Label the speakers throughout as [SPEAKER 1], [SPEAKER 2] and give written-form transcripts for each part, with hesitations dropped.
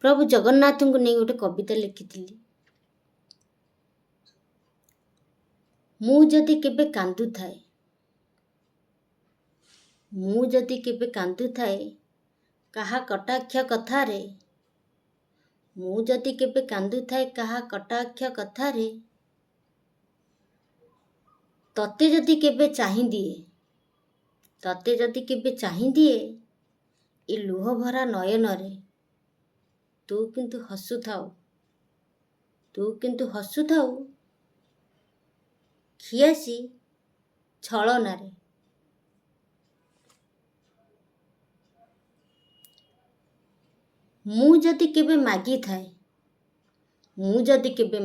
[SPEAKER 1] ପ୍ରଭୁ ଜଗନ୍ନାଥଙ୍କୁ ନେଇ ଗୋଟେ କବିତା ଲେଖିଥିଲି। ମୁଁ ଯଦି କେବେ କାନ୍ଦୁଥାଏ, କାହା କଟାକ୍ଷ କଥାରେ, ମୁଁ ଯଦି କେବେ କାନ୍ଦୁଥାଏ କାହା କଟାକ୍ଷ କଥାରେ, ତତେ ଯଦି କେବେ ଚାହିଁଦିଏ ଏ ଲୁହ ଭରା ନୟନରେ, ତୁ କିନ୍ତୁ ହସୁଥାଉ ଖିଆସି ଛଳନାରେ। ମୁଁ ଯଦି କେବେ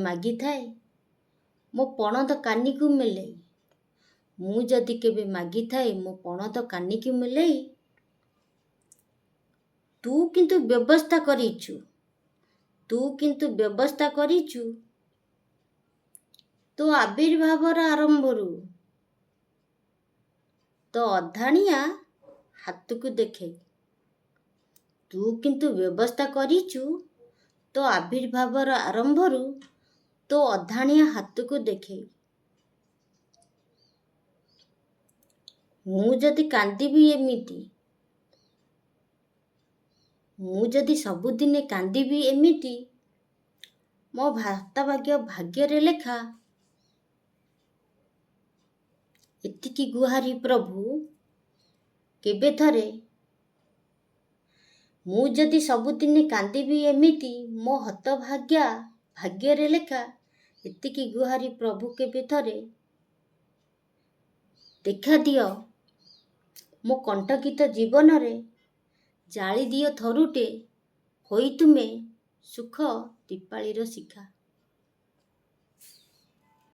[SPEAKER 1] ମାଗିଥାଏ ମୋ ପଣତ କାନିକୁ ମେଲେଇ, ତୁ କିନ୍ତୁ ବ୍ୟବସ୍ଥା କରିଛୁ ତୋ ଆବିର୍ଭାବର ଆରମ୍ଭରୁ, ତୋ ଅଧାଣିଆ ହାତକୁ ଦେଖେଇ। ତୁ କିନ୍ତୁ ବ୍ୟବସ୍ଥା କରିଛୁ ତୋ ଆବିର୍ଭାବର ଆରମ୍ଭରୁ, ତୋ ଅଧାଣିଆ ହାତକୁ ଦେଖେଇ। ମୁଁ ଯଦି ସବୁଦିନେ କାନ୍ଦିବି ଏମିତି, ମୋ ଭାଗ୍ୟରେ ଲେଖା। ଏତିକି ଗୁହାରି ପ୍ରଭୁ କେବେ ଥରେ। ମୁଁ ଯଦି ସବୁଦିନେ କାନ୍ଦିବି ଏମିତି, ମୋ ଭାଗ୍ୟରେ ଲେଖା। ଏତିକି ଗୁହାରି ପ୍ରଭୁ କେବେ ଥରେ ଦେଖାଦିଅ ମୋ କଣ୍ଟକିତ ଜୀବନରେ, ଜାଳି ଦିଅ ଥରୁଟେ, ହୋଇ ତୁମେ ସୁଖ ଦୀପାଳିର ଶିଖା।